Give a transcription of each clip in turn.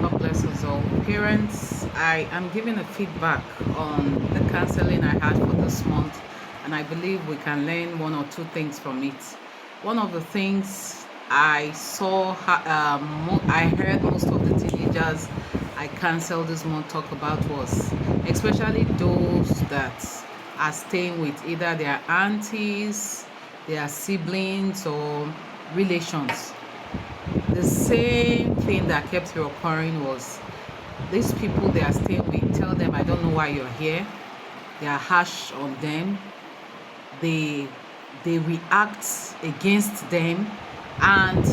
God bless us all. Parents, I am giving a feedback on the counseling I had for this month, and I believe we can learn one or two things from it. One of the things I saw, I heard most of the teenagers I counseled this month talk about was especially those that are staying with either their aunties, their siblings, or relations. The same thing that kept reoccurring was these people they are staying with tell them, I don't know why you're here. They are harsh on them. they they react against them, and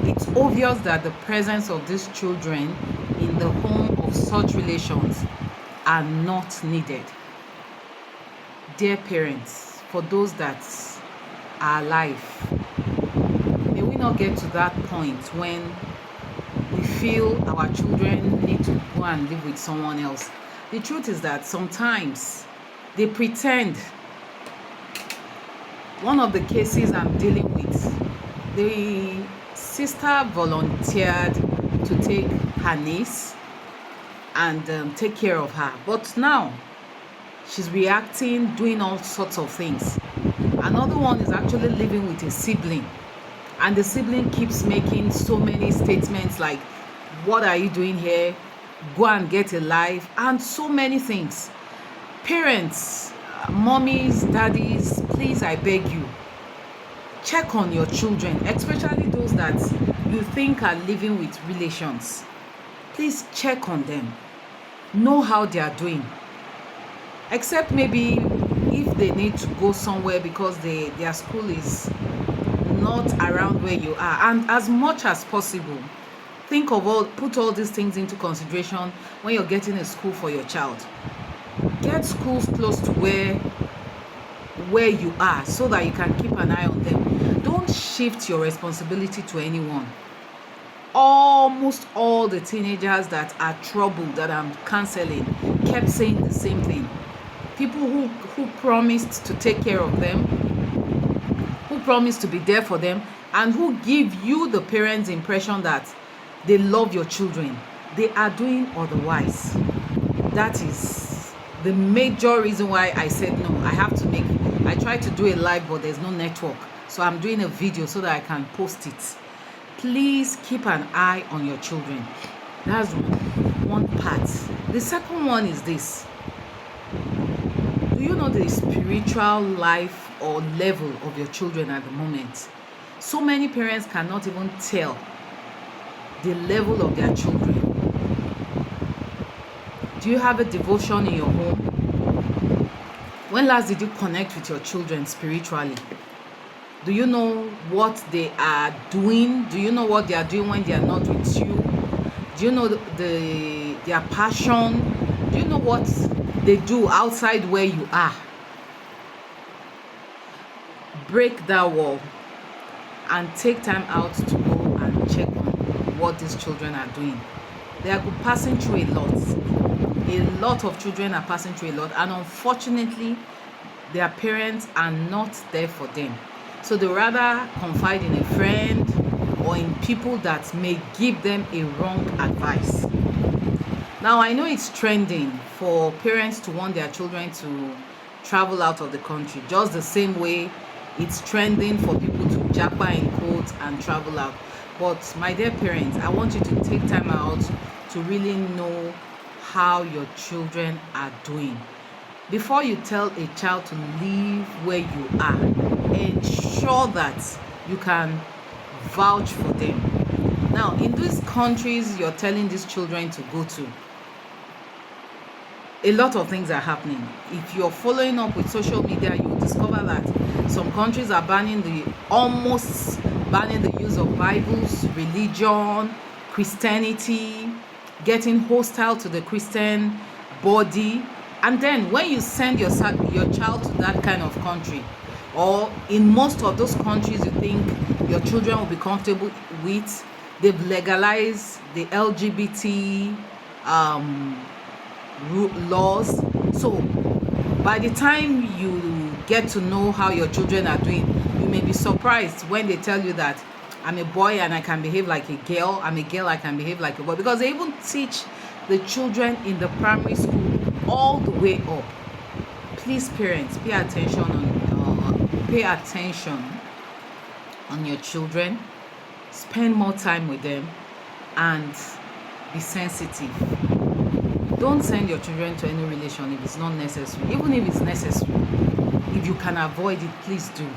it's obvious that the presence of these children in the home of such relations are not needed. Dear parents, for those that are alive, may we not get to that point when we feel our children need to go and live with someone else. The truth is that sometimes they pretend. One of the cases I'm dealing with, the sister volunteered to take her niece and take care of her. But now she's reacting, doing all sorts of things. Another one is actually living with a sibling, and the sibling keeps making so many statements like, what are you doing here? Go and get a life, and so many things. Parents, mommies, daddies, please, I beg you, check on your children, especially those that you think are living with relations. Please check on them. Know how they are doing. Except maybe if they need to go somewhere because their school is not around where you are. And as much as possible, put all these things into consideration when you're getting a school for your child. Get schools close to where you are so that you can keep an eye on them. Don't shift your responsibility to anyone. Almost all the teenagers that are troubled that I'm counseling kept saying the same thing. People who promised to take care of them, who promised to be there for them, and who give you the parents' impression that they love your children, they are doing otherwise. That is the major reason why I said no. I tried to do a live, but there's no network, so I'm doing a video so that I can post it. Please keep an eye on your children. That's one part. The second one is this: do you know the spiritual life or level of your children at the moment? So many parents cannot even tell the level of their children. Do you have a devotion in your home? When last did you connect with your children spiritually? Do you know what they are doing? Do you know what they are doing when they are not with you? Do you know their passion? Do you know what they do outside where you are? Break that wall and take time out to go and check on what these children are doing. They are passing through a lot. A lot of children are passing through a lot, and unfortunately their parents are not there for them. So they rather confide in a friend or in people that may give them a wrong advice. Now, I know it's trending for parents to want their children to travel out of the country, just the same way it's trending for people to japa in quotes and travel out. But my dear parents, I want you to take time out to really know how your children are doing. Before you tell a child to leave where you are, ensure that you can vouch for them. Now, in these countries you're telling these children to go to, a lot of things are happening. If you're following up with social media, you will discover that some countries are almost banning the use of Bibles, religion, Christianity, getting hostile to the Christian body. And then when you send your child to that kind of country, or in most of those countries you think your children will be comfortable with, they've legalized the LGBT laws. So by the time you get to know how your children are doing, you may be surprised when they tell you that I'm a boy and I can behave like a girl. I'm a girl, I can behave like a boy. Because they even teach the children in the primary school all the way up. Please, parents, pay attention on your children. Spend more time with them and be sensitive. Don't send your children to any relation if it's not necessary. Even if it's necessary, if you can avoid it, please do.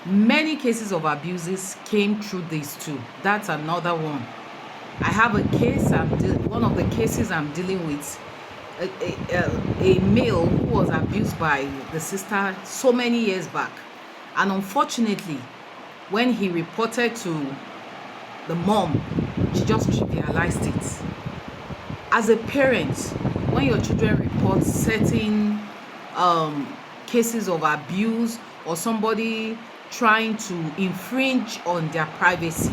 Many cases of abuses came through these two. That's another one. I have a case, one of the cases I'm dealing with, a male who was abused by the sister so many years back. And unfortunately, when he reported to the mom, she just trivialized it. As a parent, when your children report certain cases of abuse or somebody trying to infringe on their privacy,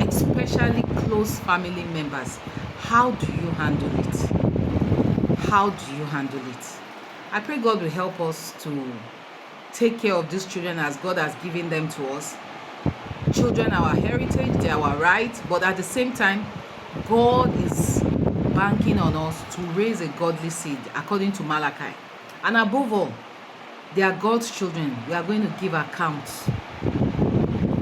especially close family members, how do you handle it? How do you handle it? I pray God will help us to take care of these children as God has given them to us. Children are our heritage, they are our right, but at the same time, God is banking on us to raise a godly seed according to Malachi. And above all, they are God's children. We are going to give accounts.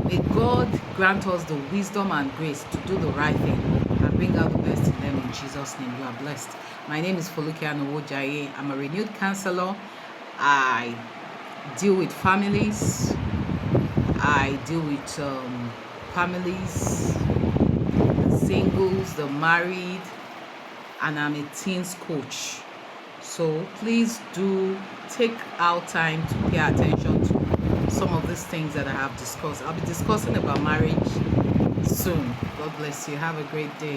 May God grant us the wisdom and grace to do the right thing and bring out the best in them in Jesus' name. You are blessed. My name is Foluke Anowojaye. I'm a renewed counselor. I deal with families. I deal with families, the singles, the married, and I'm a teens coach. So please do take our time to pay attention to some of these things that I have discussed. I'll be discussing about marriage soon. God bless you. Have a great day.